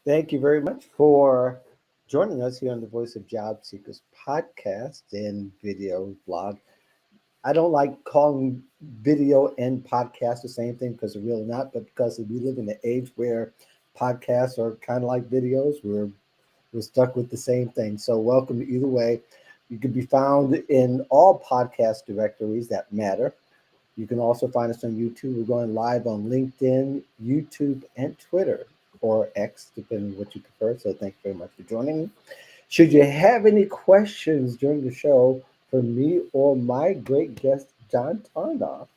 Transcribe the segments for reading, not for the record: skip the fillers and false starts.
Thank you very much for joining us here on the Voice of Job Seekers podcast and video blog. I don't like calling video and podcast the same thing because they're really not, but because we live in an age where podcasts are kind of like videos, we're stuck with the same thing. So, welcome either way. You can be found in all podcast directories that matter. You can also find us on YouTube. We're going live on LinkedIn, YouTube, and Twitter, or X, depending on what you prefer. So thank you very much for joining me. Should you have any questions during the show for me or my great guest, John Tarnoff,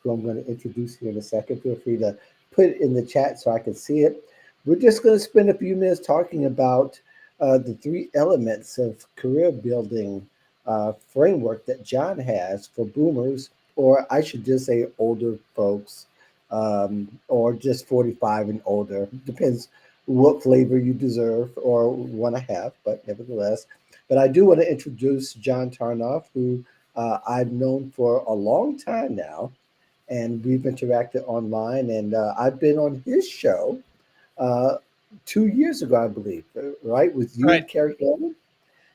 who I'm going to introduce here in a second, feel free to put it in the chat so I can see it. We're just going to spend a few minutes talking about the three elements of career building framework that John has for boomers, or I should just say older folks, or just 45 and older. Depends what flavor you deserve or want to have, but nevertheless. But I do want to introduce John Tarnoff, who I've known for a long time now, and we've interacted online. And I've been on his show uh, 2 years ago, I believe, right, with you Right. and Carrie Hillman.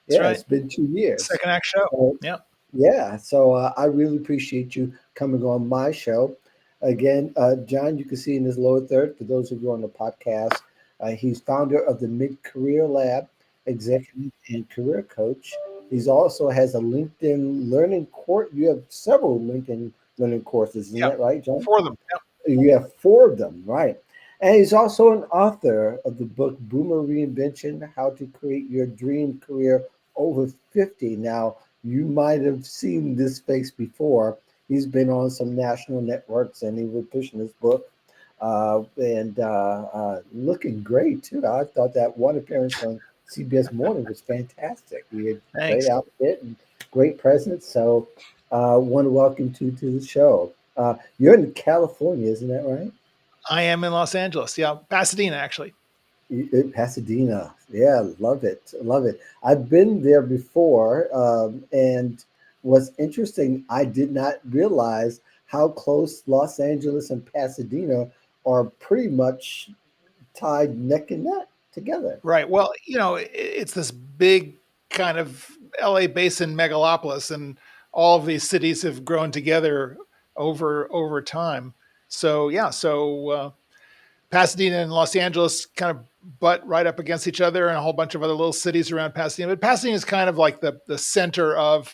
That's Yeah, right. it's been 2 years. Second act show. So, Yeah. yeah, so I really appreciate you coming on my show. Again, John, you can see in his lower third, for those of you on the podcast, he's founder of the Mid-Career Lab, executive and career coach. He's also has a LinkedIn learning course. You have several LinkedIn learning courses, isn't Yeah. that right, John? For them. Yeah. You have four of them, right? And he's also an author of the book Boomer Reinvention: How to Create Your Dream Career Over 50. Now, you might have seen this face before. He's been on some national networks and he was pushing his book and looking great too. I thought that one appearance on CBS Morning was fantastic. He had great Thanks. outfit and great presence. So, want to welcome you to the show. You're in California, isn't that right? I am in Los Angeles. Yeah. Pasadena, actually. Pasadena. Yeah, love it. Love it. I've been there before. And what's interesting, I did not realize how close Los Angeles and Pasadena are pretty much tied neck and neck together. Right. Well, it's this big kind of LA basin megalopolis, and all of these cities have grown together over time. So yeah. So Pasadena and Los Angeles kind of butt right up against each other, and a whole bunch of other little cities around Pasadena. But Pasadena is kind of like the center of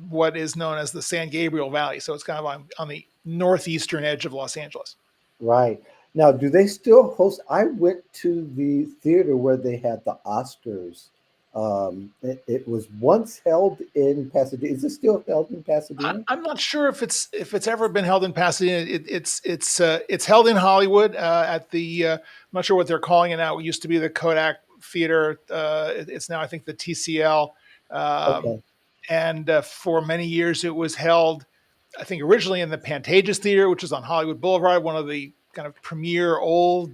what is known as the San Gabriel Valley. So it's kind of on the northeastern edge of Los Angeles. Right. Now, do they still host? I went to the theater where they had the Oscars. It was once held in Pasadena. Is it still held in Pasadena? I'm not sure if it's ever been held in Pasadena. It's held in Hollywood at the I'm not sure what they're calling it now. It used to be the Kodak Theater. It's now I think the TCL. Um, Okay. and for many years it was held, I think originally in the Pantages Theater, which is on Hollywood Boulevard, one of the kind of premier old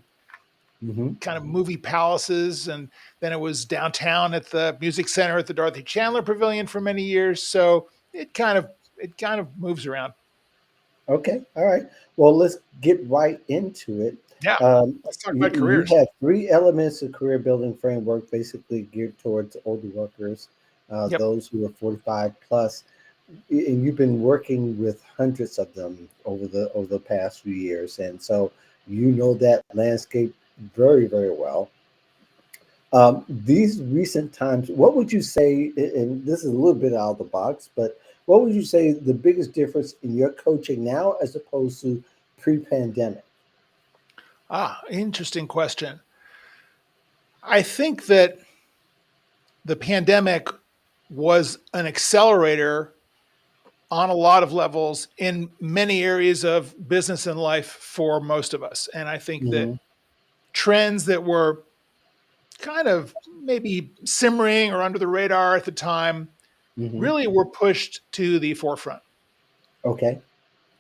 Hmm. kind of movie palaces, and then it was downtown at the Music Center at the Dorothy Chandler Pavilion for many years. So it kind of moves around. Okay. All right. Well, let's get right into it. Yeah, Um, let's talk you, about you careers. have three elements of career building framework, basically geared towards older workers, Yep. those who are 45 plus. And you've been working with hundreds of them over the past few years, and so you know that landscape very very well. These recent times, what would you say? And this is a little bit out of the box, but what would you say the biggest difference in your coaching now as opposed to pre-pandemic? Interesting question. I think that the pandemic was an accelerator on a lot of levels in many areas of business and life for most of us. And I think that Hmm. trends that were kind of maybe simmering or under the radar at the time Hmm. really were pushed to the forefront. Okay.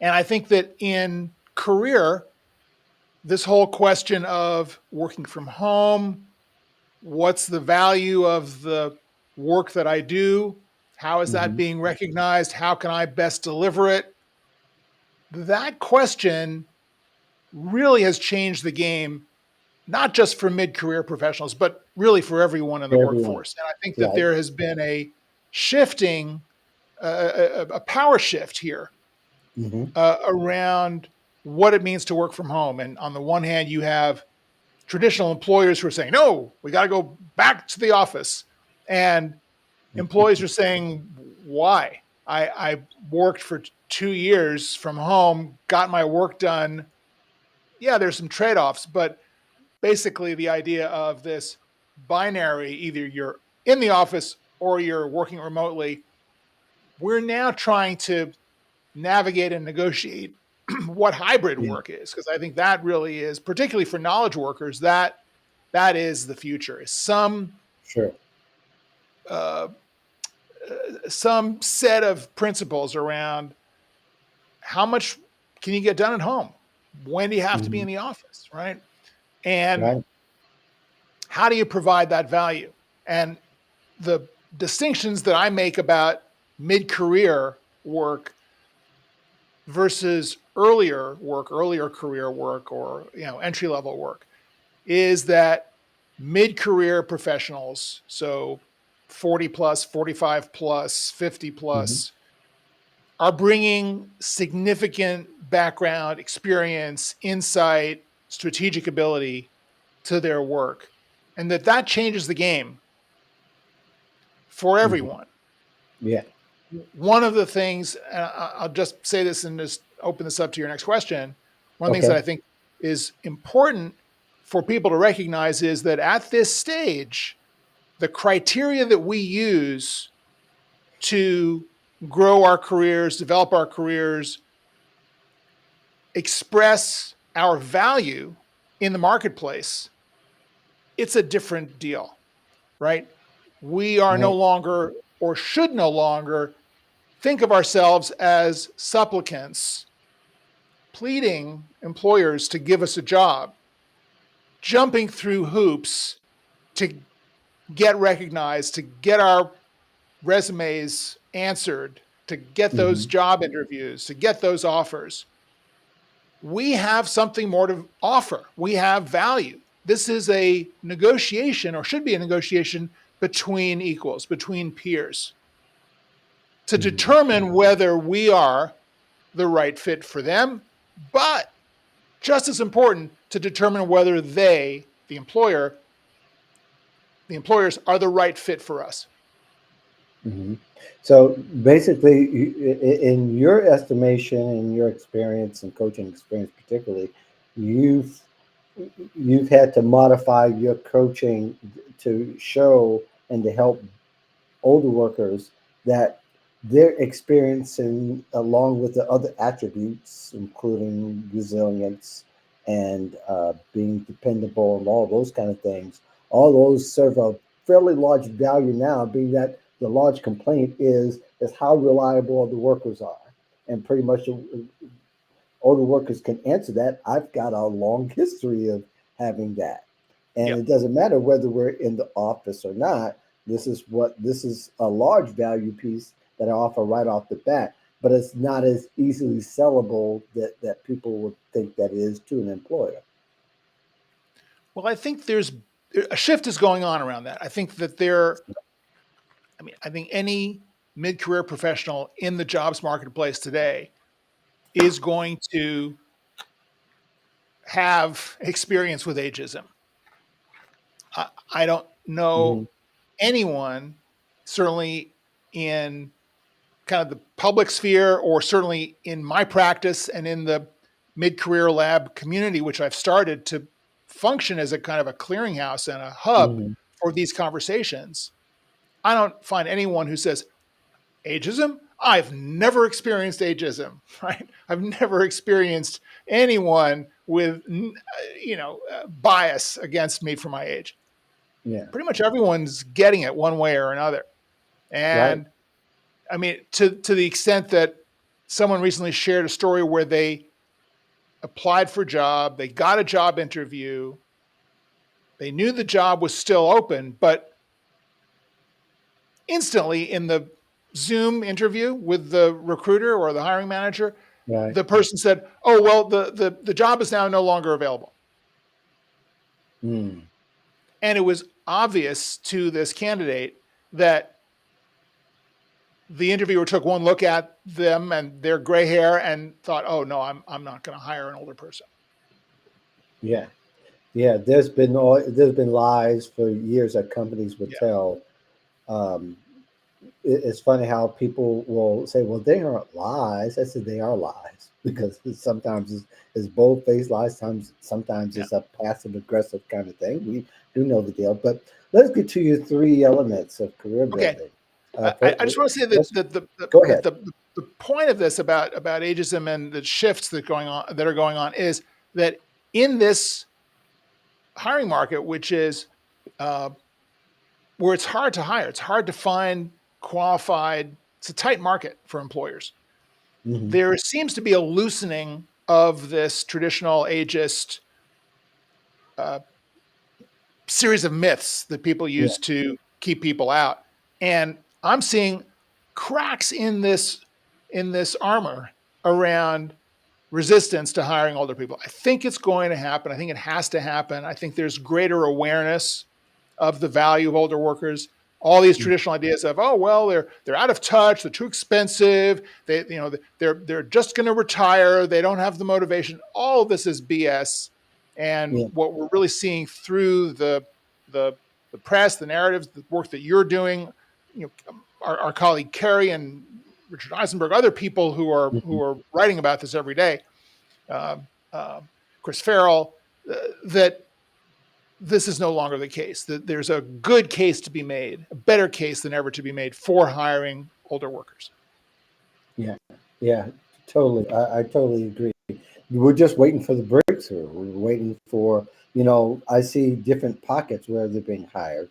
And I think that in career, this whole question of working from home, what's the value of the work that I do? How is that Hmm. being recognized? How can I best deliver it? That question really has changed the game not just for mid-career professionals, but really for everyone in the For everyone. workforce. And I think that Right. there has been a shifting, a power shift here Hmm. around what it means to work from home. And on the one hand, you have traditional employers who are saying, no, we got to go back to the office. And employees are saying, why? I worked for 2 years from home, got my work done. Yeah, there's some trade offs, but basically the idea of this binary, either you're in the office or you're working remotely, we're now trying to navigate and negotiate what hybrid Yeah. work is, because I think that really is, particularly for knowledge workers, that is the future. Is Sure. uh, some set of principles around how much can you get done at home, when do you have to be Hmm. in the office, right? And Right. how do you provide that value? And the distinctions that I make about mid-career work versus earlier work, earlier career work, or entry-level work, is that mid-career professionals, so 40 plus, 45 plus, 50 Hmm. plus, are bringing significant background, experience, insight, strategic ability to their work, and that changes the game for Hmm. everyone. Yeah. One of the things, and I'll just say this and just open this up to your next question. One of the things that Okay. I think is important for people to recognize is that at this stage, the criteria that we use to grow our careers, develop our careers, express our value in the marketplace, it's a different deal, right? We are no Right. longer, or should no longer, think of ourselves as supplicants pleading employers to give us a job, jumping through hoops to get recognized, to get our resumes answered, to get those Hmm. job interviews, to get those offers. We have something more to offer. We have value. This is a negotiation, or should be a negotiation, between equals, between peers, to Hmm. determine whether we are the right fit for them, but just as important, to determine whether they, the employers, are the right fit for us. Hmm. So basically, in your estimation, in your experience and coaching experience, particularly, you've you've had to modify your coaching to show and to help older workers that they're experiencing, along with the other attributes, including resilience and being dependable and all those kind of things, all those serve a fairly large value now, being that the large complaint is how reliable the workers are. And pretty much older workers can answer that. I've got a long history of having that. And Yeah. it doesn't matter whether we're in the office or not. This is a large value piece that I offer right off the bat, but it's not as easily sellable that people would think that is to an employer. Well, I think there's a shift is going on around that. I think that I think any mid-career professional in the jobs marketplace today is going to have experience with ageism. I don't know Hmm. anyone, certainly in kind of the public sphere, or certainly in my practice and in the mid-career lab community, which I've started to function as a kind of a clearinghouse and a hub Hmm. for these conversations. I don't find anyone who says, ageism? I've never experienced ageism, right? I've never experienced anyone with, bias against me for my age. Yeah. Pretty much everyone's getting it one way or another. Right. And I mean, to the extent that someone recently shared a story where they applied for a job, they got a job interview, they knew the job was still open, but instantly in the Zoom interview with the recruiter or the hiring manager, Right. the person said, "Oh, well, the job is now no longer available." Mm. And it was obvious to this candidate that the interviewer took one look at them and their gray hair and thought, "Oh no, I'm not going to hire an older person." Yeah. Yeah. There's been lies for years that companies would Yeah, tell. Um, it's funny how people will say, "Well, they aren't lies." I said they are lies because sometimes it's bold faced lies. Sometimes yeah. it's a passive aggressive kind of thing. We know the deal. But let's get to your three elements of career Okay, building. I just want to say that Let's go that ahead. the point of this about ageism and the shifts that are going on is that in this hiring market, which is uh, where it's hard to hire, it's hard to find qualified. It's a tight market for employers. Hmm. There seems to be a loosening of this traditional ageist uh, series of myths that people Yeah. use to keep people out, and I'm seeing cracks in this armor around resistance to hiring older people. I think it's going to happen. I think it has to happen. I think there's greater awareness of the value of older workers. All these traditional ideas of, oh well, they're out of touch, they're too expensive, they're just going to retire, they don't have the motivation. All of this is BS. And Yeah. what we're really seeing through the the press, the narratives, the work that you're doing, our colleague Kerry and Richard Eisenberg, other people Hmm. who are writing about this every day, uh, uh, Chris Farrell, that this is no longer the case. That there's a good case to be made, a better case than ever to be made for hiring older workers. Yeah. Yeah. Totally. I totally agree. We're just waiting for the breakthrough. We're waiting for, I see different pockets where they're being hired,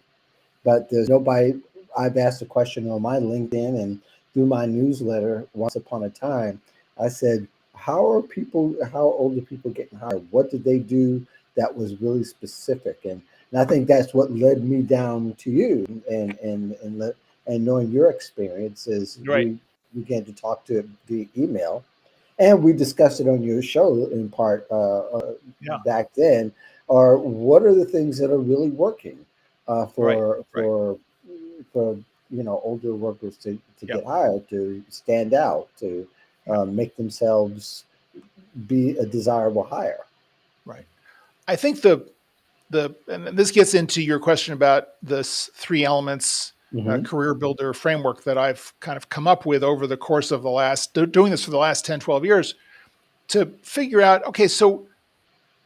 but there's nobody. I've asked a question on my LinkedIn and through my newsletter once upon a time. I said, how old are people getting hired? What did they do that was really specific? And I think that's what led me down to you and knowing your experiences, Right. we began to talk to it via email, and we discussed it on your show in part Yeah. back then. Are what are the things that are really working Right. Right. for older workers to get Yep. hired, to stand out, to Yep. make themselves be a desirable hire. Right. I think the and this gets into your question about this three elements Hmm. career builder framework that I've kind of come up with over the course of the last doing this for the last 10, 12 years to figure out, okay, so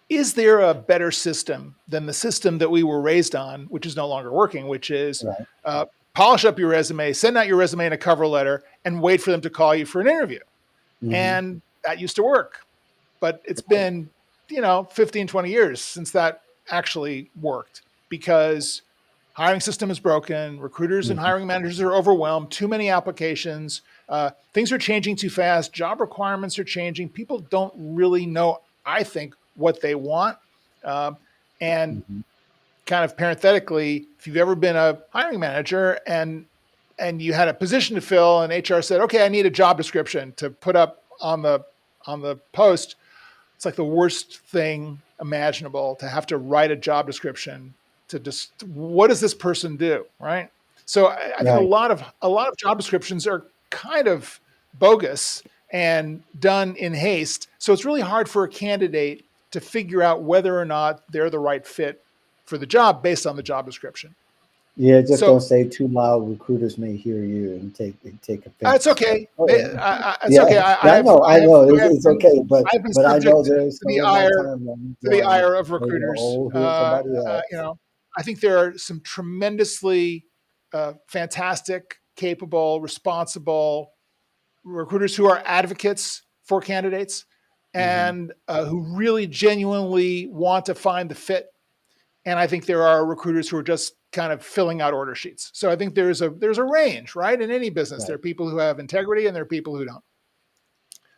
is there a better system than the system that we were raised on, which is no longer working, which is Right. uh, polish up your resume, send out your resume in a cover letter, and wait for them to call you for an interview. Hmm. And that used to work. But it's been, 15, 20 years since that actually worked because hiring system is broken. Recruiters and Hmm. hiring managers are overwhelmed, too many applications. Things are changing too fast. Job requirements are changing. People don't really know, I think, what they want. Um, and Hmm. kind of parenthetically, if you've ever been a hiring manager and you had a position to fill and HR said, okay, I need a job description to put up on the post, it's like the worst thing imaginable to have to write a job description to just what does this person do, right? So I think Right. a lot of job descriptions are kind of bogus and done in haste. So it's really hard for a candidate to figure out whether or not they're the right fit for the job based on the job description. Yeah, just don't So say too loud. Recruiters may hear you and take it's offense. But okay. oh, It's yeah, okay. I know, I know. It's okay, I've been but I know subject there's to some the of my ire time to the going. ire of They go, recruiters. oh, here's somebody else. I think there are some tremendously fantastic, capable, responsible recruiters who are advocates for candidates Hmm. and who really genuinely want to find the fit. And I think there are recruiters who are just kind of filling out order sheets. So I think there's a range, right? In any business, there Right. are people who have integrity and there are people who don't.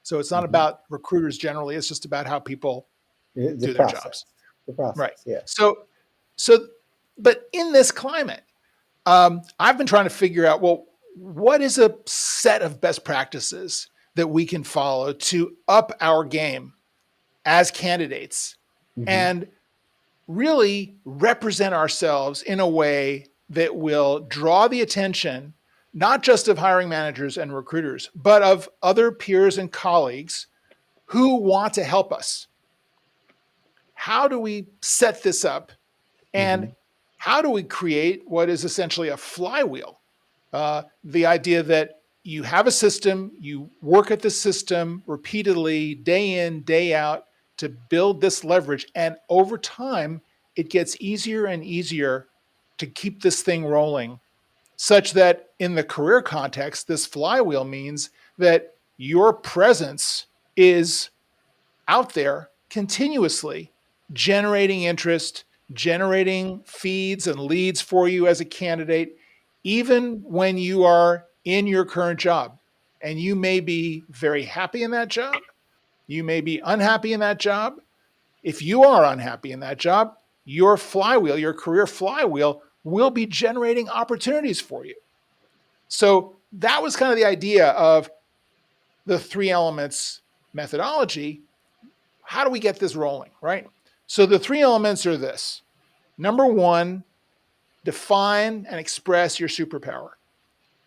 So it's not Hmm. about recruiters generally. It's just about how people The do their process. jobs. The Right. process. Yeah. So, so, but in this climate, I've been trying to figure out, well, what is a set of best practices that we can follow to up our game as candidates Hmm. and really represent ourselves in a way that will draw the attention, not just of hiring managers and recruiters, but of other peers and colleagues who want to help us. How do we set this up? And how do we create what is essentially a flywheel? The idea that you have a system, you work at the system repeatedly, day in, day out, to build this leverage. And over time, it gets easier and easier to keep this thing rolling, such that in the career context, this flywheel means that your presence is out there continuously generating interest, generating feeds and leads for you as a candidate, even when you are in your current job. And you may be very happy in that job. You may be unhappy in that job. If you are unhappy in that job, your flywheel, your career flywheel, will be generating opportunities for you. So that was kind of the idea of the 3 elements methodology. How do we get this rolling, right? So the 3 elements are this. Number 1, define and express your superpower.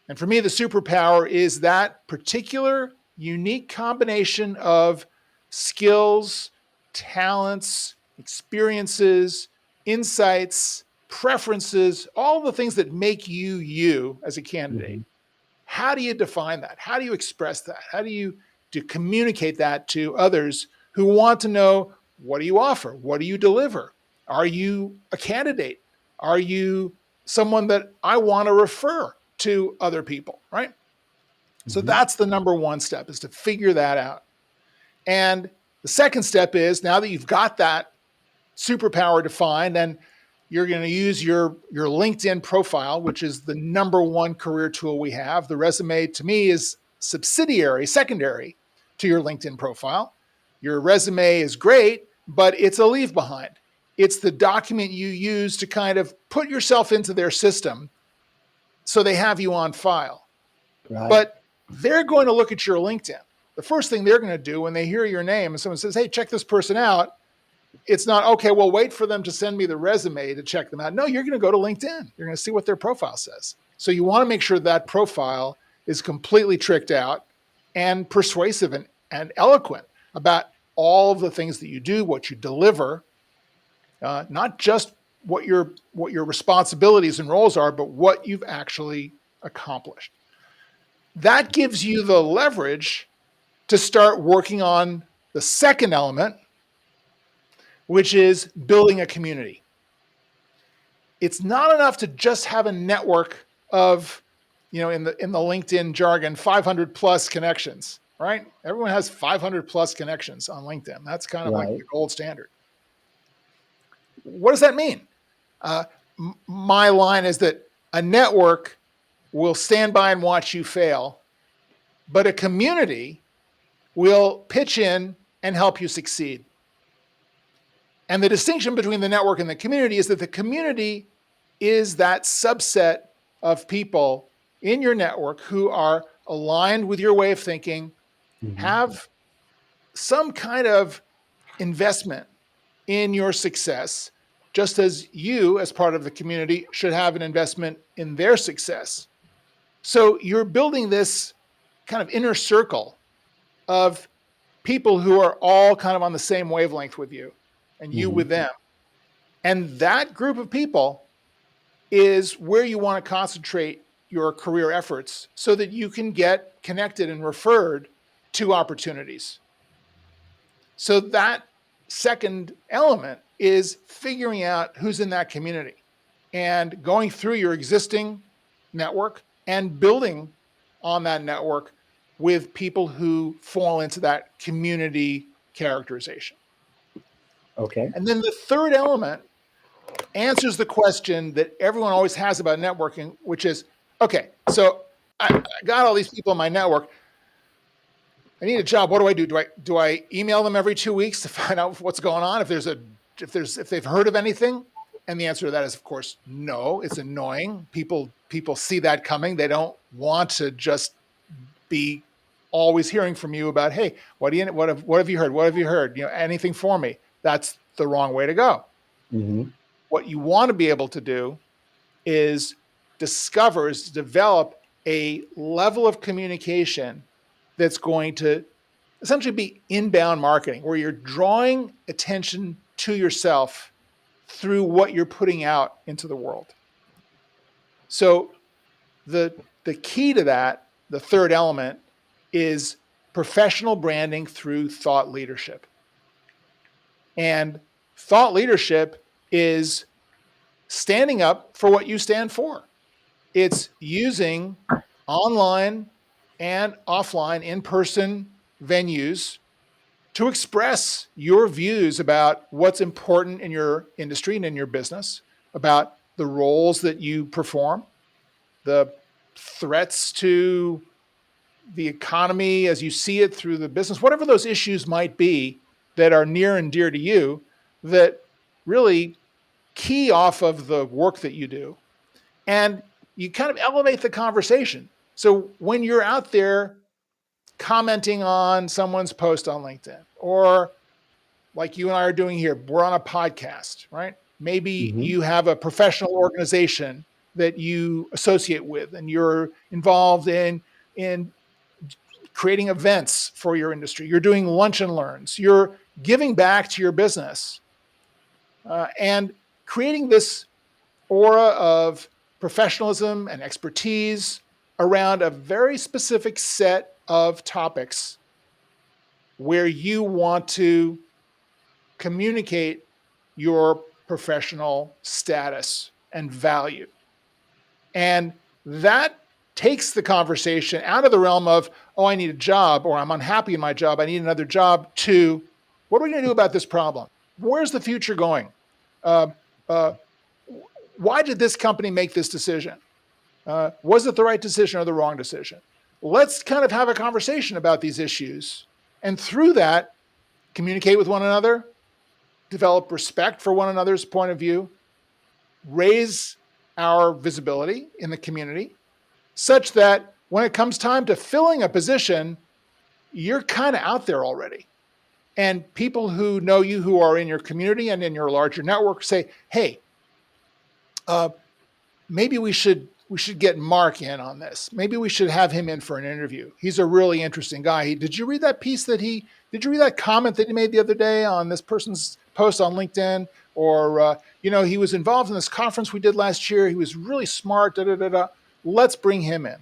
And for me, the superpower is that particular unique combination of skills, talents, experiences, insights, preferences, all the things that make you you as a candidate. How do you define that? How do you express that? How do you communicate that to others who want to know, what do you offer? What do you deliver? Are you a candidate? Are you someone that I want to refer to other people, right? So that's the number 1 step, is to figure that out. And the second step is, now that you've got that superpower defined, and you're going to use your LinkedIn profile, which is the number 1 career tool we have. The resume, to me, is secondary to your LinkedIn profile. Your resume is great, but it's a leave behind. It's the document you use to kind of put yourself into their system so they have you on file. Right. But they're going to look at your LinkedIn. The first thing they're going to do when they hear your name and someone says, hey, check this person out, it's not, okay, well, wait for them to send me the resume to check them out. No, you're going to go to LinkedIn. You're going to see what their profile says. So you want to make sure that profile is completely tricked out and persuasive and eloquent about all of the things that you do, what you deliver, not just what your responsibilities and roles are, but what you've actually accomplished. That gives you the leverage to start working on the second element, which is building a community. It's not enough to just have a network of, in the LinkedIn jargon, 500 plus connections, right? Everyone has 500 plus connections on LinkedIn. That's kind of like the gold standard. What does that mean? My line is that a network will stand by and watch you fail, but a community will pitch in and help you succeed. And the distinction between the network and the community is that the community is that subset of people in your network who are aligned with your way of thinking, have some kind of investment in your success, just as you, as part of the community, should have an investment in their success. So you're building this kind of inner circle of people who are all kind of on the same wavelength with you and you with them. And that group of people is where you want to concentrate your career efforts so that you can get connected and referred to opportunities. So that second element is figuring out who's in that community and going through your existing network and building on that network with people who fall into that community characterization. Okay. And then the third element answers the question that everyone always has about networking, which is, okay, so I got all these people in my network. I need a job. What do I do? Do I email them every 2 weeks to find out what's going on? If they've heard of anything? And the answer to that is, of course, no. It's annoying. People see that coming. They don't want to just be always hearing from you about, hey, what have you heard? What have you heard? Anything for me? That's the wrong way to go. Mm-hmm. What you want to be able to do is develop a level of communication that's going to essentially be inbound marketing, where you're drawing attention to yourself through what you're putting out into the world. So the key to that, the third element, is professional branding through thought leadership. And thought leadership is standing up for what you stand for. It's using online and offline in-person venues to express your views about what's important in your industry and in your business, about the roles that you perform, the threats to the economy as you see it through the business, whatever those issues might be that are near and dear to you, that really key off of the work that you do. And you kind of elevate the conversation. So when you're out there commenting on someone's post on LinkedIn, or like you and I are doing here, we're on a podcast, right? Maybe Mm-hmm. you have a professional organization that you associate with, and you're involved in creating events for your industry. You're doing lunch and learns. You're giving back to your business, and creating this aura of professionalism and expertise around a very specific set of topics where you want to communicate your professional status and value. And that takes the conversation out of the realm of, oh, I need a job, or I'm unhappy in my job, I need another job, to what are we going to do about this problem? Where's the future going? Uh, uh, why did this company make this decision? Was it the right decision or the wrong decision? Let's kind of have a conversation about these issues. And through that, communicate with one another, develop respect for one another's point of view, raise our visibility in the community, such that when it comes time to filling a position, you're kind of out there already. And people who know you, who are in your community and in your larger network, say, hey, maybe we should get Mark in on this. Maybe we should have him in for an interview. He's a really interesting guy. Did you read that piece did you read that comment that he made the other day on this person's post on LinkedIn? Or, he was involved in this conference we did last year. He was really smart, Let's bring him in.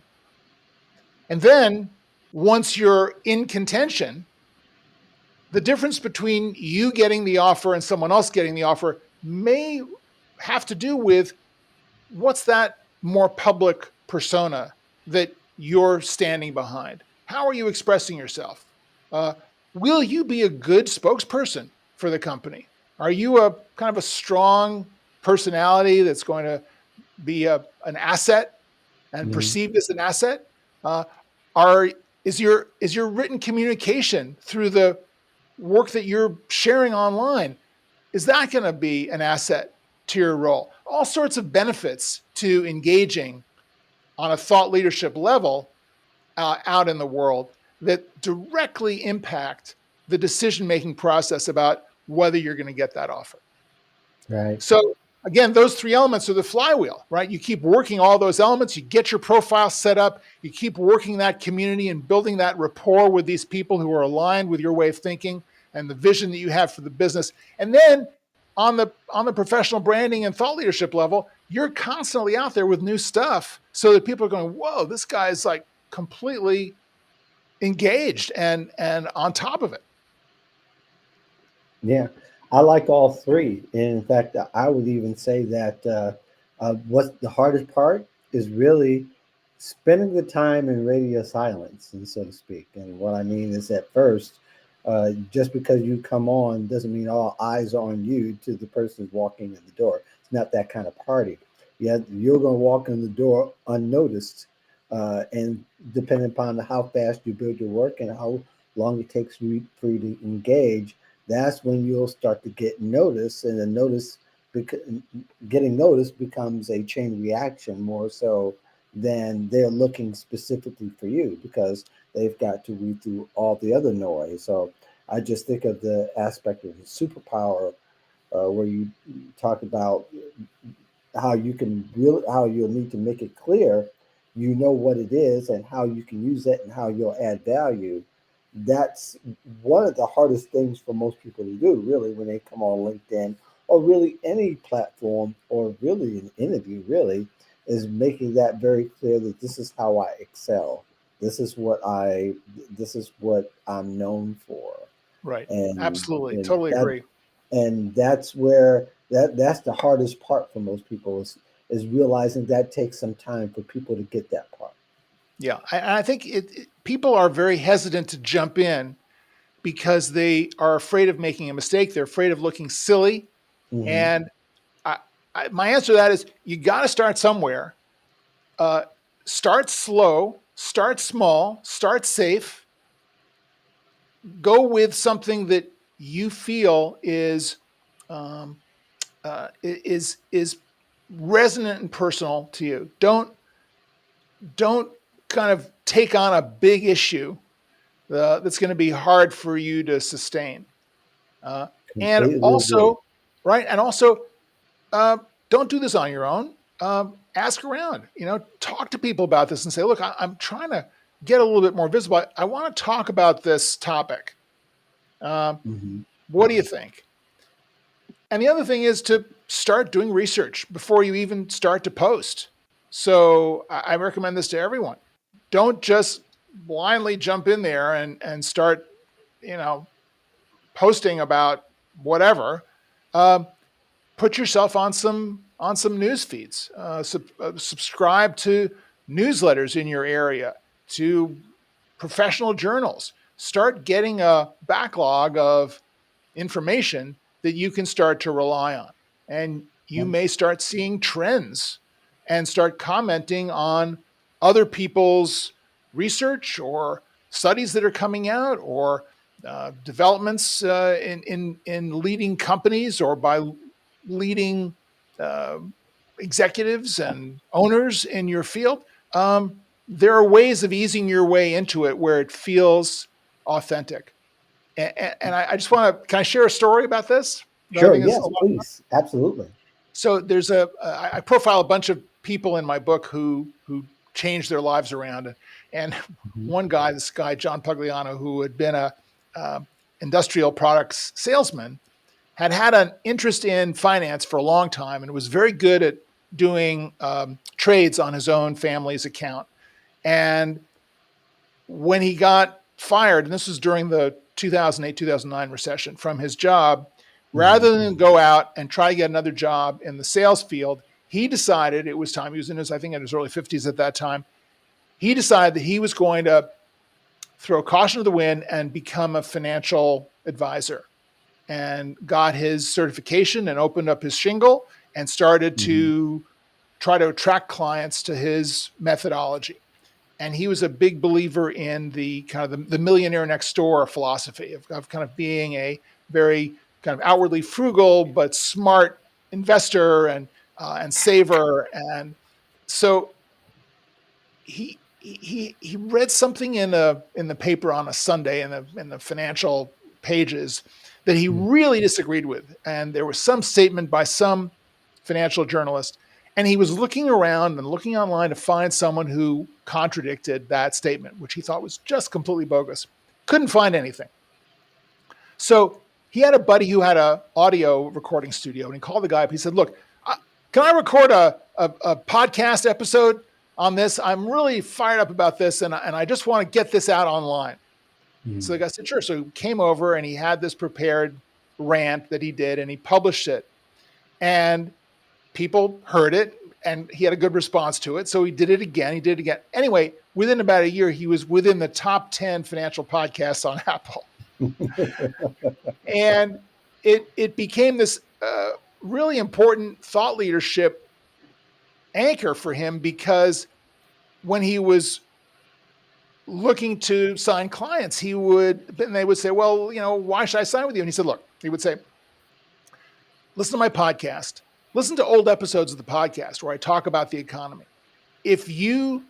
And then once you're in contention, the difference between you getting the offer and someone else getting the offer may have to do with what's that more public persona that you're standing behind? How are you expressing yourself? Will you be a good spokesperson for the company? Are you a kind of a strong personality that's going to be an asset and Mm-hmm. perceived as an asset? Is your written communication through the work that you're sharing online, is that going to be an asset to your role? All sorts of benefits to engaging on a thought leadership level out in the world that directly impact the decision-making process about whether you're going to get that offer. Right. So again, those three elements are the flywheel, right? You keep working all those elements, you get your profile set up, you keep working that community and building that rapport with these people who are aligned with your way of thinking and the vision that you have for the business. And then on the professional branding and thought leadership level, you're constantly out there with new stuff so that people are going, whoa, this guy is like completely engaged and on top of it. Yeah, I like all three. And in fact, I would even say that what's the hardest part is really spending the time in radio silence, and so to speak. And what I mean is, at first, just because you come on doesn't mean all eyes are on you to the person who's walking in the door. It's not that kind of party. Yeah, you're going to walk in the door unnoticed, and depending upon how fast you build your work and how long it takes for you to engage, that's when you'll start to get noticed, and getting noticed becomes a chain reaction more so than they're looking specifically for you, because they've got to read through all the other noise. So I just think of the aspect of the superpower where you talk about how you'll need to make it clear, you know what it is and how you can use it and how you'll add value. That's one of the hardest things for most people to do, really, when they come on LinkedIn or really any platform or really an interview, really, is making that very clear that this is how I excel. This is what I'm known for. Right. And, Absolutely. and Totally that agree. and that's where that's the hardest part for most people is realizing that takes some time for people to get that part. Yeah. I think people are very hesitant to jump in because they are afraid of making a mistake. They're afraid of looking silly. Hmm. And I, my answer to that is you got to start somewhere. Uh, Start slow, start small, start safe. Go with something that you feel um, is resonant and personal to you. Don't kind of take on a big issue that's going to be hard for you to sustain. Uh, and Completely agree. also, right, and also, uh, don't do this on your own. Ask around. Talk to people about this and say, "Look, I'm trying to get a little bit more visible. I want to talk about this topic. Um, Hmm. what do you think?" And the other thing is to start doing research before you even start to post. So I recommend this to everyone. Don't just blindly jump in there and start, you know, posting about whatever. Um, Put yourself on some news feeds. Subscribe to newsletters in your area, to professional journals. Start getting a backlog of information that you can start to rely on. And you may start seeing trends and start commenting on other people's research or studies that are coming out or developments in leading companies or by leading uh, executives and owners in your field. There are ways of easing your way into it where it feels authentic. And I just want to, can I share a story about this that I Sure. think is a Yes. lot? Please. Absolutely. So there's I profile a bunch of people in my book who changed their lives around, and Hmm. one guy, this guy John Pugliano, who had been a uh, industrial products salesman, had an interest in finance for a long time, and was very good at doing trades on his own family's account. And when he got fired, and this was during the 2008 2009 recession, from his job, Hmm. rather than go out and try to get another job in the sales field, he decided it was time. He was in his, I think, in his early 50s at that time. He decided that he was going to throw caution to the wind and become a financial advisor, and got his certification and opened up his shingle and started Hmm. to try to attract clients to his methodology. And he was a big believer in the kind of the millionaire next door philosophy of kind of being a very kind of outwardly frugal but smart investor and saver. And so he read something in the paper on a Sunday in the financial pages that he really disagreed with, and there was some statement by some financial journalist, and he was looking around and looking online to find someone who contradicted that statement, which he thought was just completely bogus. Couldn't find anything. So he had a buddy who had a audio recording studio, and he called the guy up. He said, "Look, can I record a podcast episode on this? I'm really fired up about this, and I just want to get this out online." Hmm. So the guy said, "Sure." So he came over and he had this prepared rant that he did, and he published it. And people heard it, and he had a good response to it. So he did it again. He did it again. Anyway, within about a year, he was within the top 10 financial podcasts on Apple. And it became this really important thought leadership anchor for him, because when he was looking to sign clients, and they would say, "Well, why should I sign with you?" And he said, "Look," he would say, "listen to my podcast, listen to old episodes of the podcast where I talk about the economy. If you,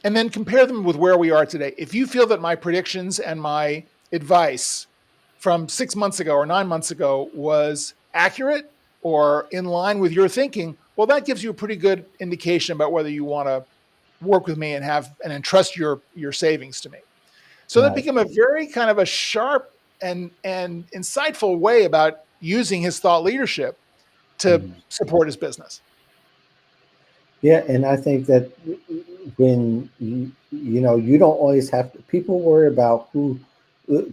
and then compare them with where we are today. If you feel that my predictions and my advice from 6 months ago or 9 months ago was accurate or in line with your thinking, well, that gives you a pretty good indication about whether you want to work with me and have and entrust your savings to me. So that Right. became a very kind of a sharp and insightful way about using his thought leadership to Mhm. support his business. Yeah, and I think that when you don't always have to. People worry about who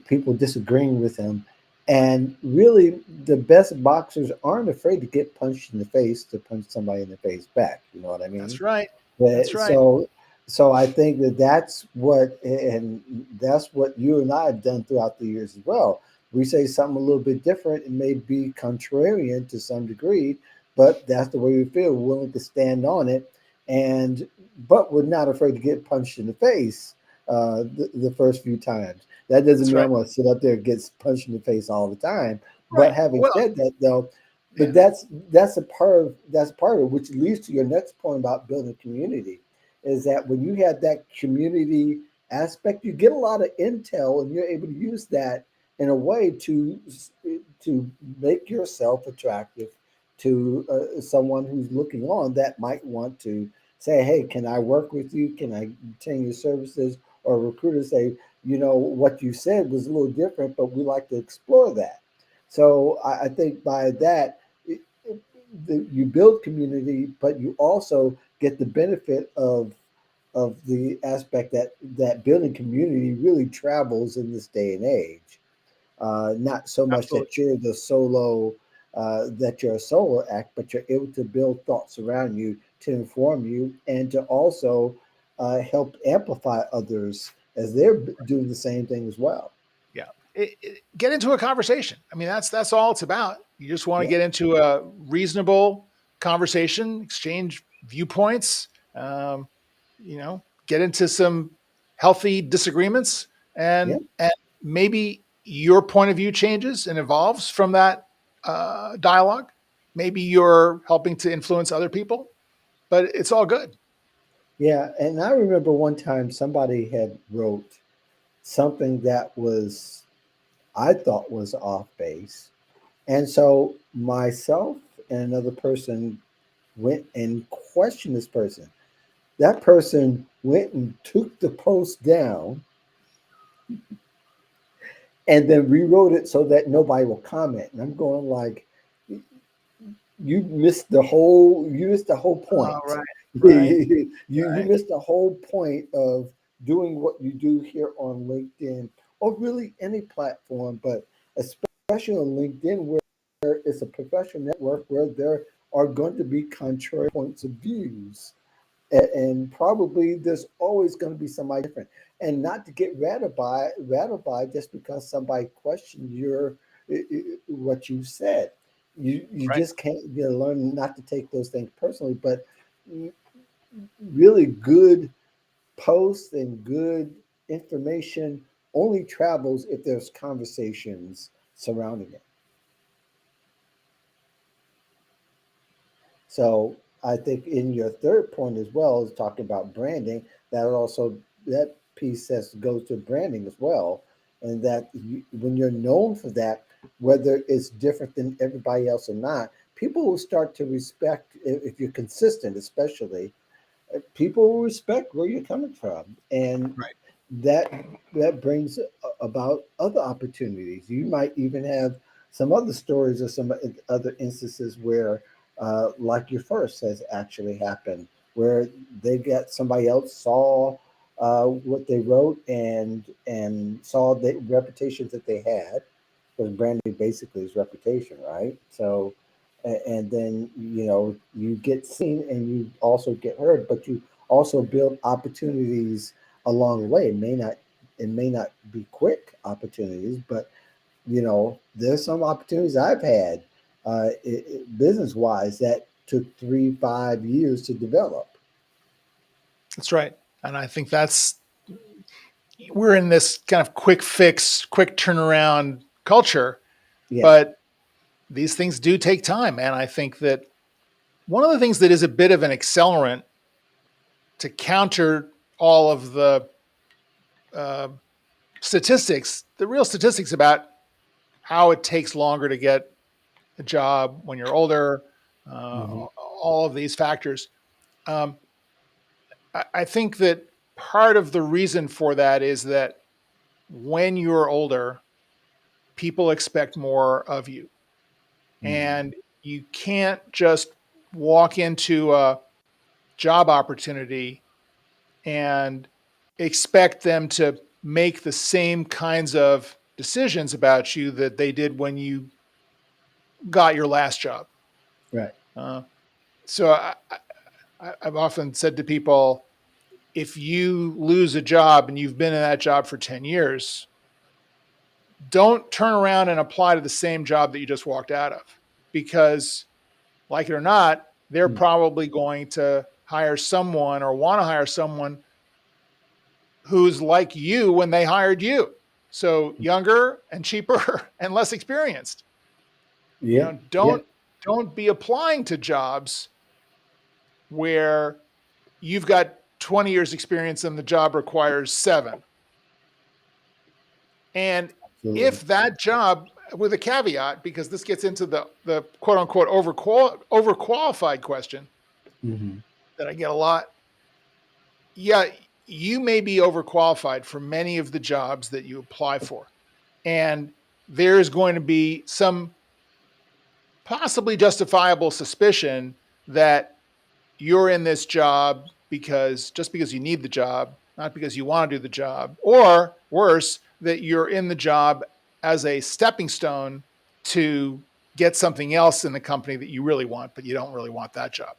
people disagreeing with him, and really, the best boxers aren't afraid to get punched in the face to punch somebody in the face back. You know what I mean? That's right. That's But right. so I think that that's what, and that's what you and I have done throughout the years as well. We say something a little bit different. It may be contrarian to some degree, but that's the way we feel. We're willing to stand on it, and but we're not afraid to get punched in the face the first few times. That doesn't That's mean right. I'm going to sit up there and get punched in the face all the time. But Right. having Well, said that, though, but yeah. that's a part of it, which leads to your next point about building community. Is that when you have that community aspect, you get a lot of intel, and you're able to use that in a way to make yourself attractive to someone who's looking on that might want to say, "Hey, can I work with you? Can I obtain your services?" Or a recruiter say, "What you said was a little different, but we like to explore that." So I think by that, you build community, but you also get the benefit of the aspect that building community really travels in this day and age. Not so much Absolutely. that you're the solo, that you're a solo act, but you're able to build thoughts around you to inform you and to also help amplify others as they're doing the same thing as well. Yeah. Get into a conversation. I mean, that's all it's about. You just want to Yeah, get into a reasonable conversation, exchange viewpoints, um, get into some healthy disagreements, yeah, and maybe your point of view changes and evolves from that dialogue. Maybe you're helping to influence other people, but it's all good. yeah. And I remember one time somebody had wrote something that was I thought was off base. And so myself and another person went and questioned this person. That person went and took the post down and then rewrote it so that nobody will comment. And I'm going like, you missed the whole point. Right, right, You right. missed the whole point of doing what you do here on LinkedIn or really any platform, but especially on LinkedIn where it's a professional network where there are going to be contrary points of views. And probably there's always going to be somebody different, and not to get rattled by just because somebody questioned what you said. You Right. just can't learn not to take those things personally. But really good posts and good information only travels if there's conversations surrounding it. So I think in your third point as well is talking about branding. That piece goes to branding as well, and that when you're known for that, whether it's different than everybody else or not, people will start to respect if you're consistent, especially people will respect where you're coming from, and Right. that that brings about other opportunities. You might even have some other stories or some other instances where, like your first has actually happened, where they got somebody else saw what they wrote and saw the reputations that they had, because branding basically is reputation, right? So and then you get seen and you also get heard, but you also build opportunities along the way. It may not be quick opportunities, but there's some opportunities I've had business wise that took 3-5 years to develop. That's right. And I think we're in this kind of quick fix, quick turnaround culture, Yeah, but these things do take time. And I think that one of the things that is a bit of an accelerant to counter all of the uh, statistics, the real statistics about how it takes longer to get a job when you're older, Mm-hmm. all of these factors. Um, I think that part of the reason for that is that when you're older, people expect more of you. Mm-hmm. And you can't just walk into a job opportunity and expect them to make the same kinds of decisions about you that they did when you got your last job. Right. Uh, so I've often said to people, if you lose a job and you've been in that job for 10 years, don't turn around and apply to the same job that you just walked out of, because like it or not, they're Mm. probably going to hire someone or want to hire someone who's like you when they hired you. So younger and cheaper and less experienced. You Yeah. know, Yeah. don't be applying to jobs where you've got 20 years experience and the job requires 7. And Absolutely. if that job, with a caveat, because this gets into the quote unquote overqualified question Mm-hmm. that I get a lot. Yeah, you may be overqualified for many of the jobs that you apply for. And there's going to be some possibly justifiable suspicion that you're in this job because you need the job, not because you want to do the job, or worse, that you're in the job as a stepping stone to get something else in the company that you really want, but you don't really want that job.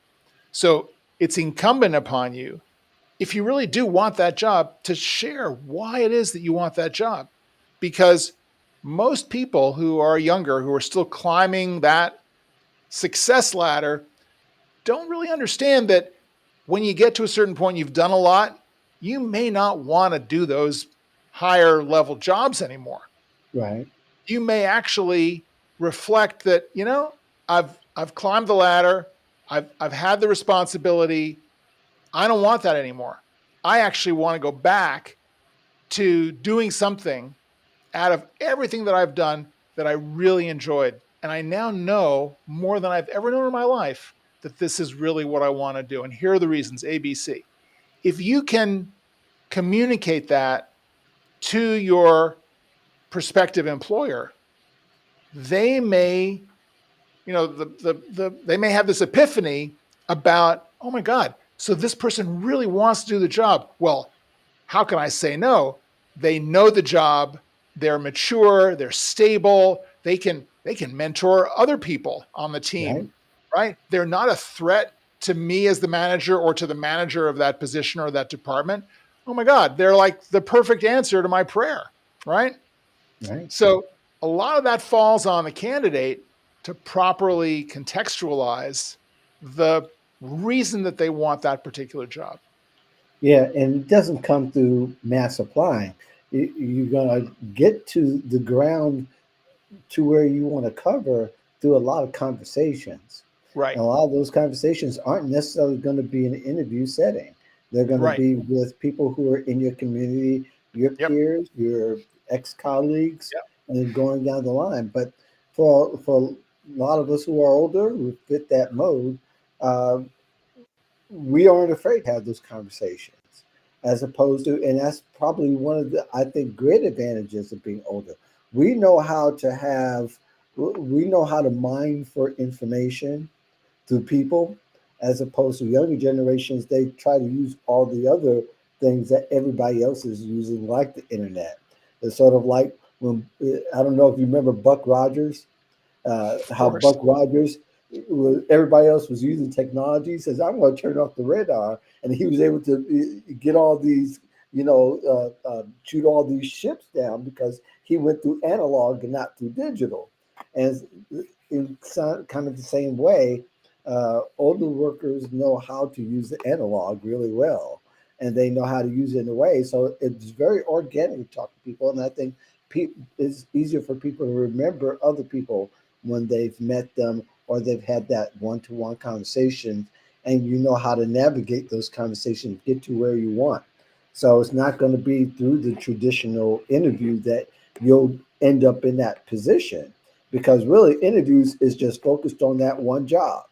So it's incumbent upon you, if you really do want that job, to share why it is that you want that job. Because most people who are younger, who are still climbing that success ladder, don't really understand that when you get to a certain point, you've done a lot, you may not want to do those higher level jobs anymore. Right. You may actually reflect that, I've climbed the ladder, I've had the responsibility, I don't want that anymore. I actually want to go back to doing something out of everything that I've done that I really enjoyed. And I now know more than I've ever known in my life that this is really what I want to do. And here are the reasons ABC. If you can communicate that to your prospective employer, they may, they may have this epiphany about, oh my God, so this person really wants to do the job. Well, how can I say no? They know the job, they're mature, they're stable, they can mentor other people on the Right. team, right? They're not a threat to me as the manager or to the manager of that position or that department. Oh my God, they're like the perfect answer to my prayer, right? Right. So a lot of that falls on the candidate to properly contextualize the reason that they want that particular job. Yeah, and it doesn't come through mass applying. You're gonna get to the ground to where you want to cover through a lot of conversations. Right, And a lot of those conversations aren't necessarily going to be in an interview setting. They're going to right. be with people who are in your community, your Yep. peers, your ex-colleagues, Yep. and then going down the line. But for a lot of us who are older, who fit that mode, uh, we aren't afraid to have those conversations as opposed to, and that's probably one of the, I think, great advantages of being older. We know how to have, we know how to mine for information through people, as opposed to younger generations. They try to use all the other things that everybody else is using, like the internet. It's sort of like when, I don't know if you remember Buck Rogers, Of how course. Buck Rogers, everybody else was using technology. He says, "I'm going to turn off the radar," and he was able to get all these, shoot all these ships down because he went through analog and not through digital. And in kind of the same way, older workers know how to use the analog really well, and they know how to use it in a way. So it's very organic to talk to people, and I think it's easier for people to remember other people when they've met them or they've had that one-to-one conversation, and you know how to navigate those conversations, get to where you want. So it's not going to be through the traditional interview that you'll end up in that position, because really interviews is just focused on that one job,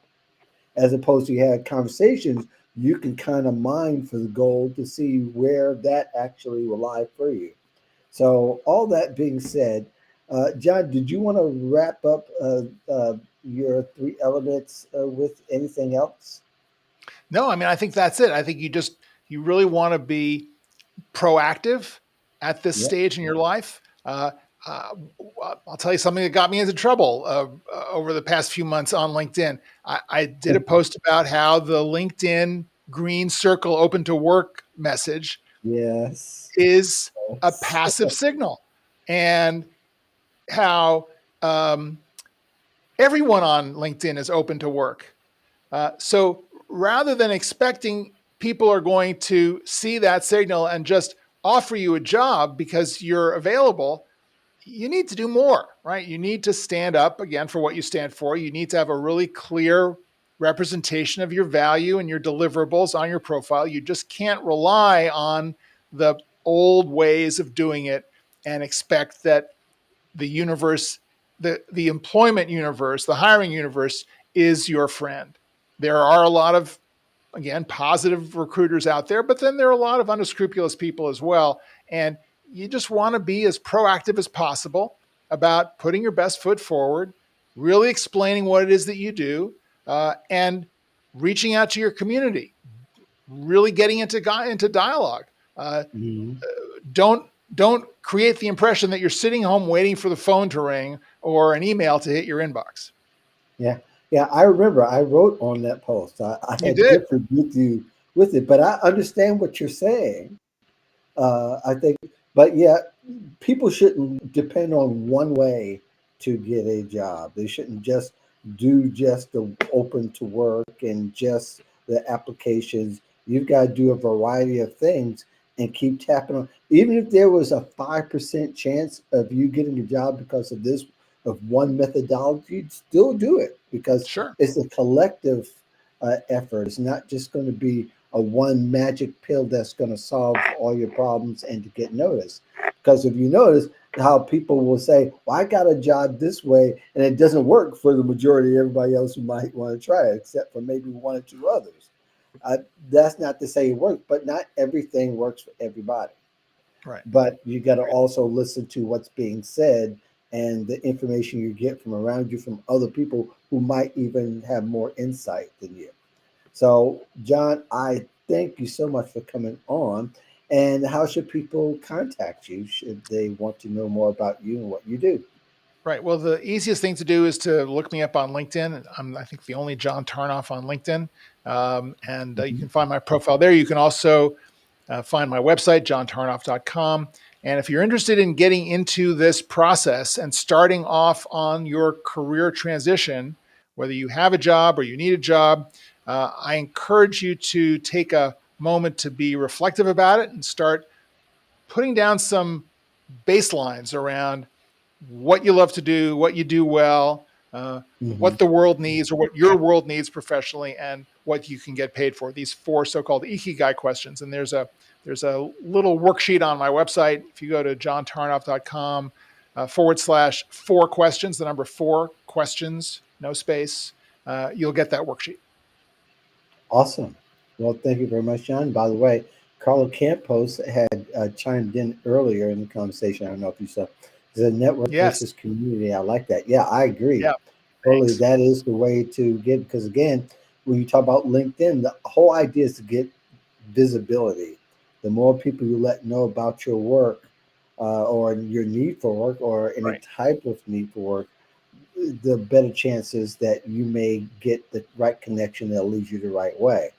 as opposed to you had conversations. You can kind of mine for the goal to see where that actually will lie for you. So, all that being said, John, did you want to wrap up your three elements with anything else? No, I mean, I think that's it. I think you really want to be proactive at this Yep. stage in your life. Uh, I'll tell you something that got me into trouble over the past few months on LinkedIn. I did a post about how the LinkedIn green circle open to work message Yes. is a Yes. passive signal, and how everyone on LinkedIn is open to work. So rather than expecting people are going to see that signal and just offer you a job because you're available, you need to do more, right? You need to stand up again for what you stand for. You need to have a really clear representation of your value and your deliverables on your profile. You just can't rely on the old ways of doing it and expect that the universe, the employment universe, the hiring universe is your friend. There are a lot of, again, positive recruiters out there, but then there are a lot of unscrupulous people as well. And you just want to be as proactive as possible about putting your best foot forward, really explaining what it is that you do, and reaching out to your community, really getting into dialogue. Uh, Mhm. don't create the impression that you're sitting home waiting for the phone to ring or an email to hit your inbox. Yeah. Yeah. I remember I wrote on that post. I You had did. differed with you with it, but I understand what you're saying. I think, but yeah, people shouldn't depend on one way to get a job. They shouldn't just do just the open to work and just the applications. You've got to do a variety of things and keep tapping on. Even if there was a 5% chance of you getting a job because of this, of one methodology, you'd still do it because Sure. it's a collective effort. It's not just going to be a one magic pill that's going to solve all your problems and to get noticed. Because if you notice how people will say, "Well, I got a job this way," and it doesn't work for the majority of everybody else who might want to try it, except for maybe one or two others. Uh, that's not to say it works, but not everything works for everybody. Right. But you got to also listen to what's being said and the information you get from around you from other people who might even have more insight than you. So, John, I thank you so much for coming on. And how should people contact you should they want to know more about you and what you do? Right. Well, the easiest thing to do is to look me up on LinkedIn. I'm, I think, the only John Tarnoff on LinkedIn. And you Mhm. can find my profile there. You can also find my website, johntarnoff.com. And if you're interested in getting into this process and starting off on your career transition, whether you have a job or you need a job, I encourage you to take a moment to be reflective about it and start putting down some baselines around what you love to do, what you do well, Mhm. what the world needs or what your world needs professionally, and what you can get paid for. These four so-called ikigai questions. And there's a little worksheet on my website. If you go to johntarnoff.com / four questions, the number four questions, no space, you'll get that worksheet. Awesome. Well, thank you very much, John. By the way, Carlo Campos had chimed in earlier in the conversation. I don't know if you saw. The network Yes. versus community. I like that. Yeah, I agree. Yeah. Totally, Thanks. that is the way to get. Because again, when you talk about LinkedIn, the whole idea is to get visibility. The more people you let know about your work or your need for work or any Right. type of need for work, the better chances that you may get the right connection that leads you the right way.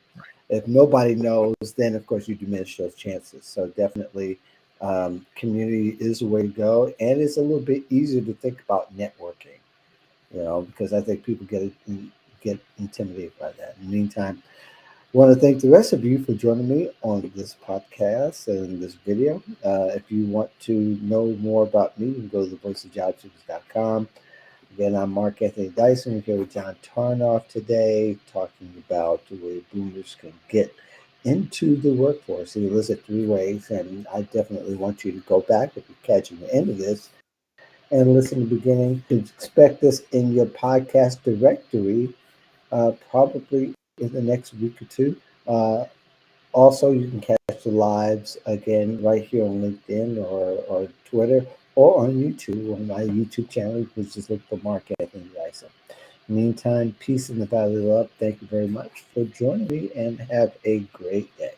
If nobody knows, then of course you diminish those chances. So definitely, community is the way to go, and it's a little bit easier to think about networking. Because I think people get intimidated by that. In the meantime, I want to thank the rest of you for joining me on this podcast and this video. If you want to know more about me, you can go to thevoiceofjobseekers.com. Again, I'm Mark Anthony Dyson. We're here with John Tarnoff today, talking about the way boomers can get into the workforce. He lists it three ways, and I definitely want you to go back if you're catching the end of this and listen to the beginning. You can expect this in your podcast directory probably in the next week or two. Uh, Also, you can catch the lives again right here on LinkedIn or Twitter or on YouTube on my YouTube channel, which just look for Mark Anthony Dyson. Meantime, peace in the valley of love. Thank you very much for joining me and have a great day.